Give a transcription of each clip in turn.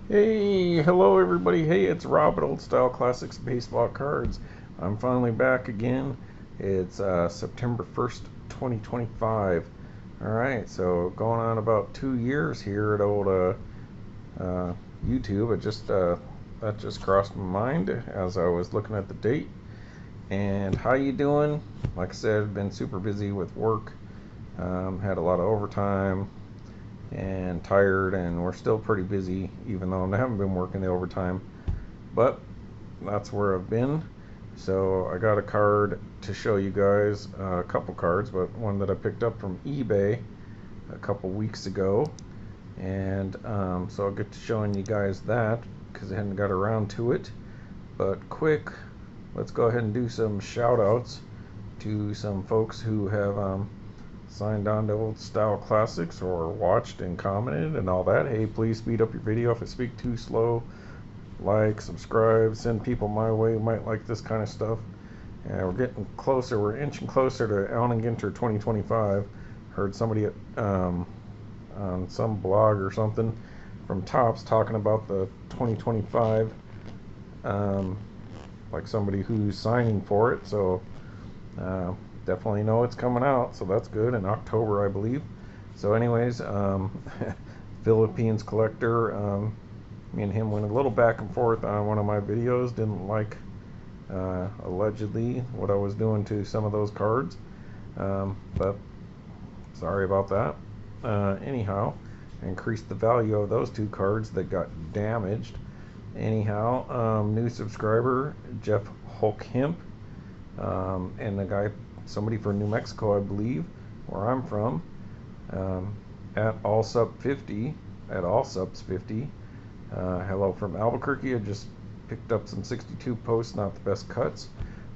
Hey, hello everybody. Hey, it's Rob at Old Style Classics Baseball Cards. I'm finally back again. It's September 1st, 2025. Alright, so going on about 2 years here at old uh, YouTube. That just crossed my mind as I was looking at the date. And how you doing? Like I said, I've been super busy with work. Had a lot of overtime and tired, and we're still pretty busy, even though I haven't been working the overtime. But that's where I've been. So I got a card to show you guys, a couple cards, but one that I picked up from eBay a couple weeks ago, and so I'll get to showing you guys that because I hadn't got around to it. But quick, let's go ahead and do some shout outs to some folks who have signed on to Old Style Classics or watched and commented and all that. Hey, please speed up your video if I speak too slow. Like, subscribe, send people my way who might like this kind of stuff. And we're getting closer, we're inching closer to Allen and Ginter 2025. Heard somebody on some blog or something from Topps talking about the 2025, like somebody who's signing for it. So definitely know it's coming out, so that's good, in October, I believe. So anyways, Philippines collector, me and him went a little back and forth on one of my videos. Didn't like, allegedly, what I was doing to some of those cards, but sorry about that. Anyhow, increased the value of those two cards that got damaged. Anyhow, new subscriber Jeff Hulkhemp, and the guy, somebody from New Mexico, I believe, where I'm from, at allsup50, at allsups50. Hello from Albuquerque. I just picked up some 62 posts, not the best cuts,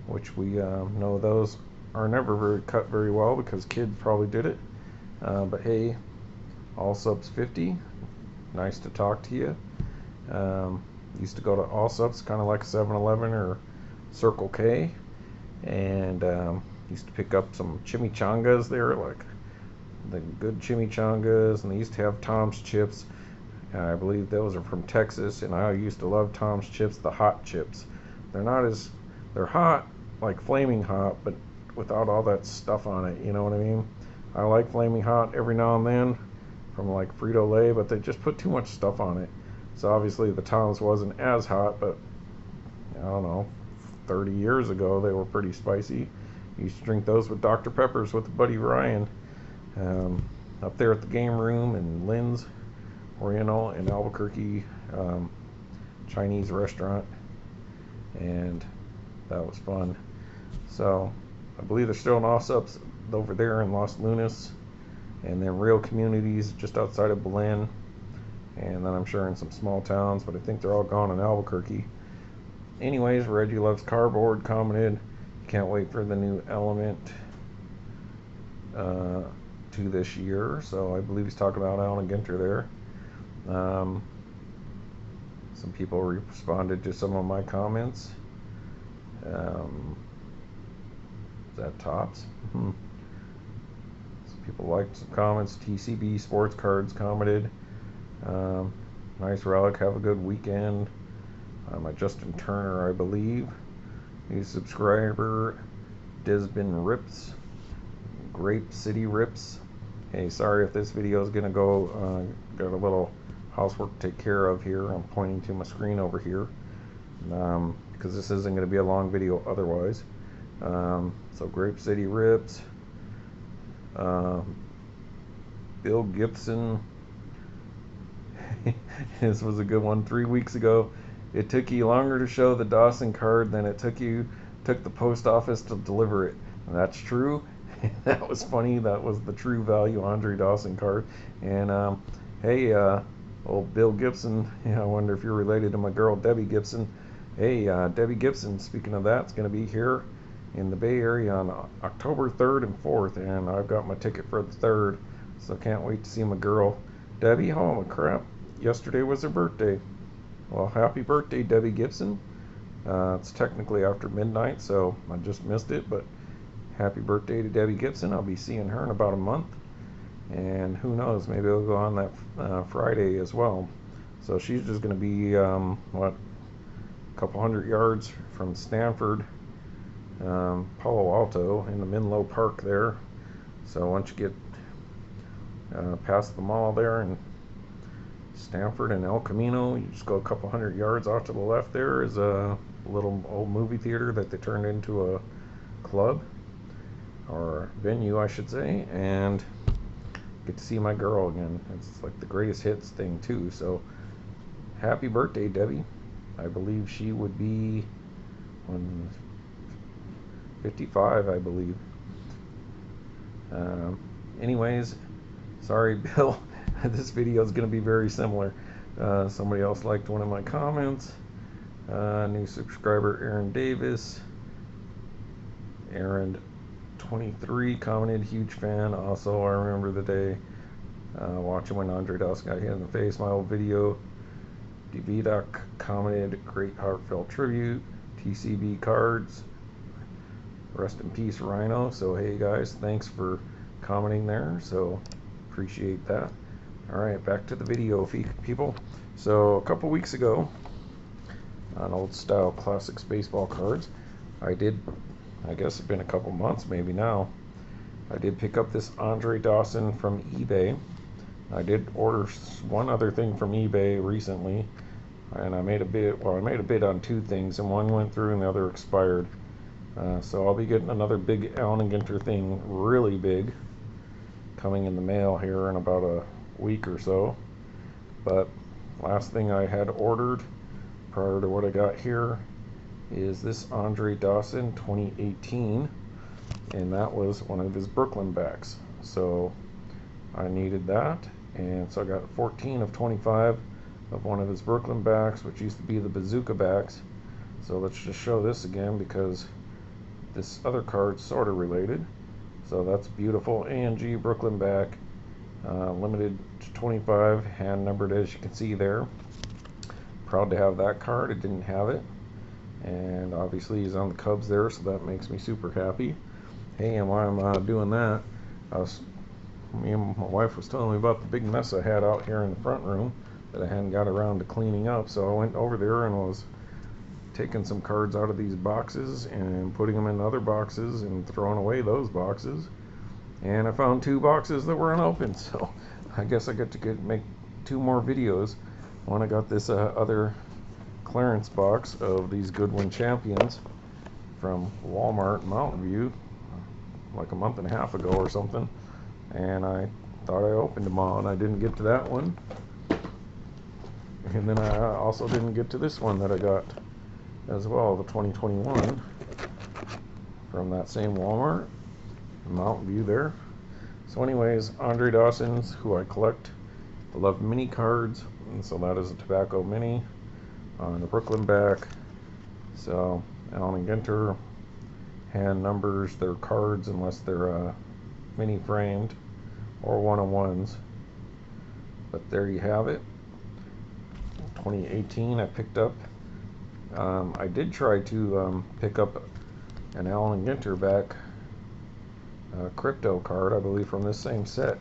which we know those are never very cut very well because kid probably did it. But hey, allsups50, nice to talk to you. Used to go to allsups, kind of like 7-Eleven or Circle K, and used to pick up some chimichangas there, like the good chimichangas, and they used to have Tom's chips. I believe those are from Texas, and I used to love Tom's chips, the hot chips. They're hot, like flaming hot, but without all that stuff on it, you know what I mean? I like flaming hot every now and then from like Frito-Lay, but they just put too much stuff on it. So obviously the Tom's wasn't as hot, but I don't know, 30 years ago they were pretty spicy. Used to drink those with Dr. Peppers with Buddy Ryan, up there at the game room in Lynn's Oriental in Albuquerque, Chinese restaurant, and that was fun. So I believe there's still an Ossups over there in Los Lunas, and then Real Communities just outside of Belen, and then I'm sure in some small towns, but I think they're all gone in Albuquerque. Anyways, Reggie Loves Cardboard commented, can't wait for the new Element to this year. So I believe he's talking about Allen and Ginter there. Some people responded to some of my comments. Is that Topps? Some people liked some comments. TCB Sports Cards commented, nice relic, have a good weekend. My Justin Turner, I believe. New subscriber Desbin Rips, Grape City Rips. Hey, sorry if this video is gonna go, got a little housework to take care of here. I'm pointing to my screen over here, because this isn't going to be a long video otherwise. So Grape City Rips, Bill Gibson. This was a good one. 3 weeks ago, it took you longer to show the Dawson card than it took the post office to deliver it. And that's true. That was funny. That was the true value Andre Dawson card. And hey, old Bill Gibson, I wonder if you're related to my girl Debbie Gibson. Hey, Debbie Gibson, speaking of that, is going to be here in the Bay Area on October 3rd and 4th, and I've got my ticket for the 3rd, so can't wait to see my girl Debbie. Holy crap, yesterday was her birthday. Well, happy birthday, Debbie Gibson. It's technically after midnight, so I just missed it, but happy birthday to Debbie Gibson. I'll be seeing her in about a month, and who knows, maybe I'll go on that Friday as well. So she's just going to be, what, a couple hundred yards from Stanford, Palo Alto in the Menlo Park there. So once you get past the mall there in Stanford and El Camino, you just go a couple hundred yards off to the left. There is a little old movie theater that they turned into a club, or venue I should say, and get to see my girl again. It's like the greatest hits thing too. So happy birthday, Debbie. I believe she would be 55, I believe. Anyways, sorry, Bill. This video is going to be very similar. Somebody else liked one of my comments. New subscriber Aaron Davis. Aaron 23 commented, huge fan. Also, I remember the day watching when Andre Dawson got hit in the face. My old video. debbiegibson commented, great heartfelt tribute. TCB cards. Rest in peace, Rhino. So hey guys, thanks for commenting there. So appreciate that. All right, back to the video, people. So a couple weeks ago, on Old Style Classics baseball cards, I guess it's been a couple months maybe now, I did pick up this Andre Dawson from eBay. I did order one other thing from eBay recently, and I made a bid. Well, I made a bid on two things, and one went through and the other expired. So I'll be getting another big Allen and Ginter thing, really big, coming in the mail here in about a week or so. But last thing I had ordered prior to what I got here is this Andre Dawson 2018, and that was one of his Brooklyn backs. So I needed that, and so I got 14 of 25 of one of his Brooklyn backs, which used to be the bazooka backs. So let's just show this again because this other card's sort of related. So that's beautiful ANG Brooklyn back, limited to 25, hand numbered as you can see there. Proud to have that card. It didn't have it, and obviously he's on the Cubs there, so that makes me super happy. Hey, and while I'm doing that, me and my wife was telling me about the big mess I had out here in the front room that I hadn't got around to cleaning up. So I went over there and was taking some cards out of these boxes and putting them in other boxes and throwing away those boxes, and I found two boxes that were unopened. So I guess I get to make two more videos. One, I got this other clearance box of these Goodwin Champions from Walmart Mountain View like a month and a half ago or something, and I thought I opened them all and I didn't get to that one, and then I also didn't get to this one that I got as well, the 2021 from that same Walmart Mountain View there. So anyways, Andre Dawson's, who I collect. I love mini cards, and so that is a tobacco mini on the Brooklyn back. So Allen and Ginter, hand numbers their cards unless they're mini framed or one-on-ones. But there you have it. 2018 I picked up. I did try to pick up an Allen and Ginter back crypto card, I believe, from this same set,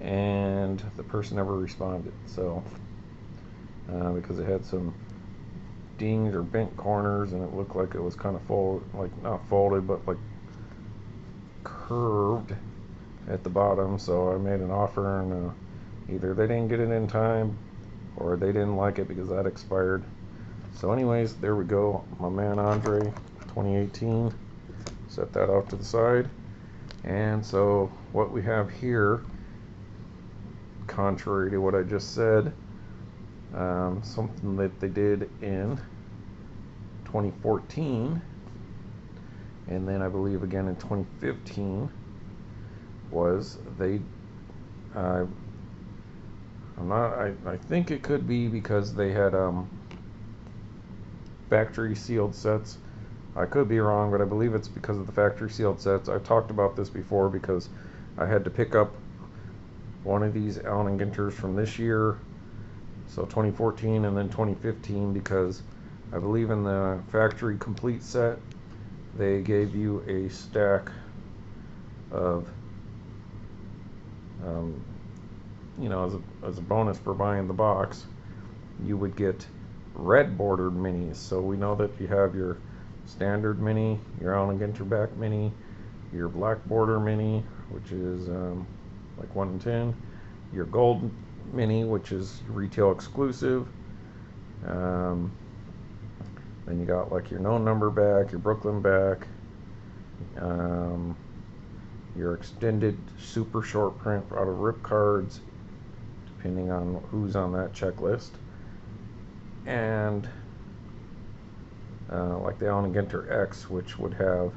and the person never responded. So because it had some dinged or bent corners, and it looked like it was kind of folded, like not folded, but like curved at the bottom. So I made an offer, and either they didn't get it in time or they didn't like it because that expired. So anyways, there we go, my man Andre 2018. Set that off to the side. And so what we have here, contrary to what I just said, something that they did in 2014, and then I believe again in 2015, was they I think it could be because they had factory sealed sets. I could be wrong, but I believe it's because of the factory sealed sets. I've talked about this before because I had to pick up one of these Allen and Ginters from this year, so 2014 and then 2015, because I believe in the factory complete set they gave you a stack of you know, as a bonus for buying the box, you would get red bordered minis. So we know that you have your standard mini, your Allen and Ginter Back mini, your black border mini, which is like 1 in 10, your gold mini, which is retail exclusive. Then you got like your no number back, your Brooklyn back, your extended super short print out of rip cards, depending on who's on that checklist, and like the Allen and Ginter X, which would have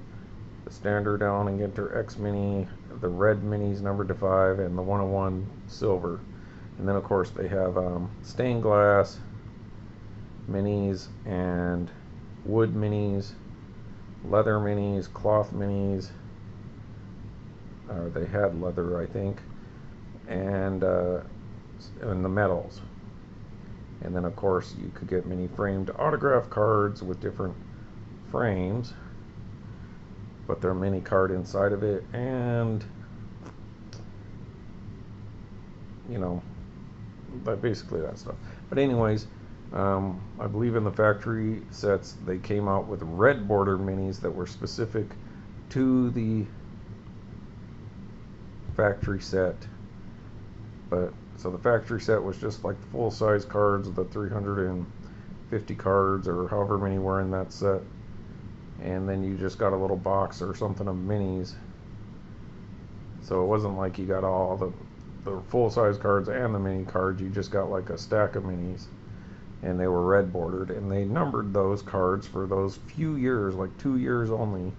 the standard Allen and Ginter X mini, the red minis numbered to 5, and the 101 silver. And then of course they have stained glass minis and wood minis, leather minis, cloth minis. They had leather, I think, and the metals. And then of course you could get mini framed autograph cards with different frames, but they're mini card inside of it, and you know, basically that stuff. But anyways, I believe in the factory sets they came out with red border minis that were specific to the factory set. But so the factory set was just like the full size cards, the 350 cards or however many were in that set, and then you just got a little box or something of minis. So it wasn't like you got all the full size cards and the mini cards, you just got like a stack of minis, and they were red bordered, and they numbered those cards for those few years, like 2 years only.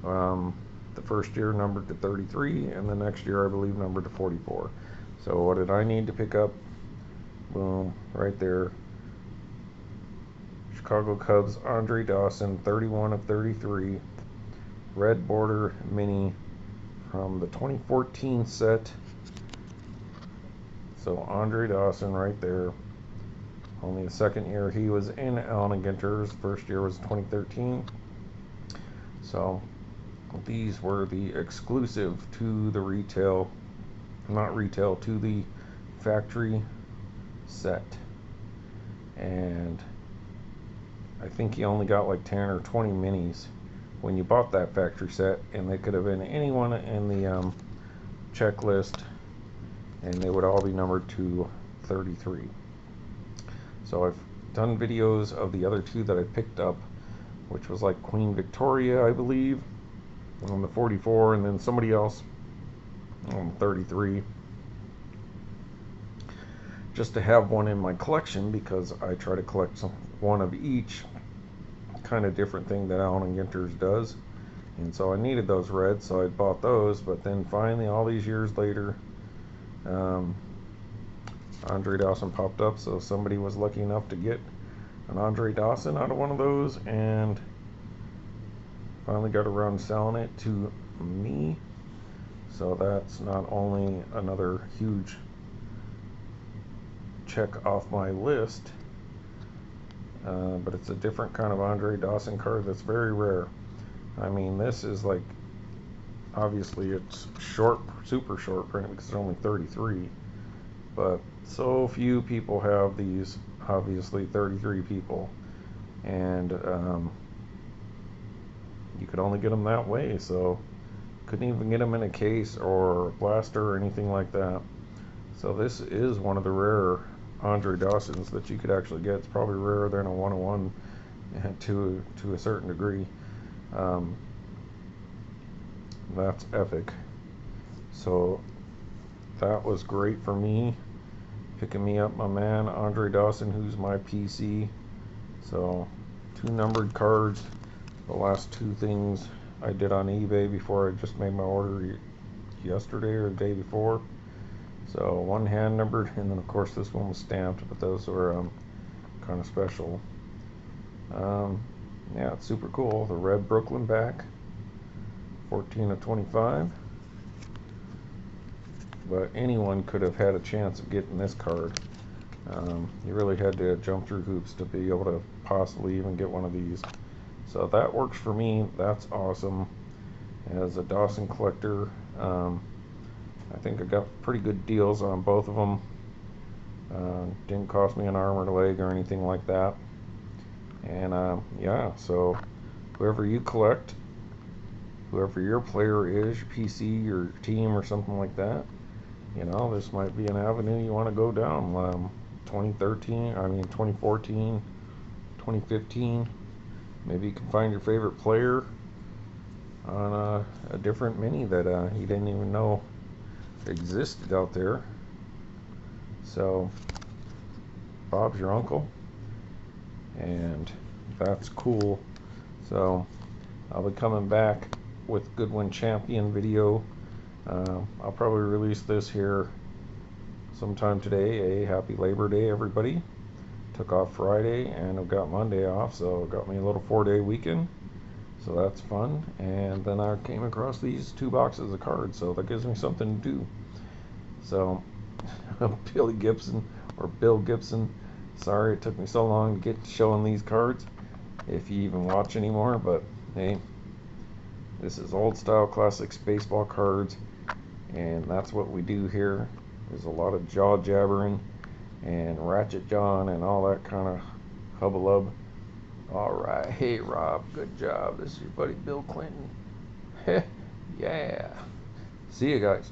The first year numbered to 33, and the next year I believe numbered to 44. So what did I need to pick up? Boom, right there. Chicago Cubs Andre Dawson, 31 of 33, red border mini from the 2014 set. So Andre Dawson right there. Only the second year he was in Allen and Ginter's. First year was 2013. So these were the exclusive to the retail, not retail, to the factory set. And I think you only got like 10 or 20 minis when you bought that factory set, and they could have been anyone in the checklist, and they would all be numbered to 33. So I've done videos of the other two that I picked up, which was like Queen Victoria, I believe, on the 44, and then somebody else on the 33, just to have one in my collection, because I try to collect one of each kind of different thing that Allen and Ginter's does. And so I needed those reds, so I bought those. But then finally, all these years later, Andre Dawson popped up, so somebody was lucky enough to get an Andre Dawson out of one of those, and finally got around selling it to me. So that's not only another huge check off my list, but it's a different kind of Andre Dawson card that's very rare. I mean, this is like, obviously it's short, super short print because it's only 33, but so few people have these, obviously 33 people, and you could only get them that way, so couldn't even get them in a case or a blaster or anything like that. So this is one of the rarer Andre Dawsons that you could actually get. It's probably rarer than a 101 to a certain degree. That's epic. So that was great for me, picking me up my man Andre Dawson, who's my PC. So 2 numbered cards, the last 2 things I did on eBay before I just made my order yesterday or the day before. So 1 hand numbered, and then of course this one was stamped, but those were kind of special. Yeah, it's super cool. The red Brooklyn Back, 14 of 25. But anyone could have had a chance of getting this card. You really had to jump through hoops to be able to possibly even get one of these. So that works for me. That's awesome. As a Dawson collector, I think I got pretty good deals on both of them. Didn't cost me an arm or a leg or anything like that. And yeah, so whoever you collect, whoever your player is, your PC or team or something like that, you know, this might be an avenue you want to go down. 2014, 2015. Maybe you can find your favorite player on a different mini that you didn't even know existed out there. So Bob's your uncle, and that's cool. So I'll be coming back with Goodwin Champion video. I'll probably release this here sometime today. Happy Labor Day, everybody. Took off Friday and I've got Monday off, so it got me a little 4-day weekend. So that's fun. And then I came across these 2 boxes of cards, so that gives me something to do. So Billy Gibson, or Bill Gibson, sorry it took me so long to get to showing these cards, if you even watch anymore, but hey, this is old style classics baseball cards, and that's what we do here. There's a lot of jaw jabbering and ratchet jawing and all that kind of hubbub. Alright, hey Rob, good job. This is your buddy Bill Clinton. Yeah. See you guys.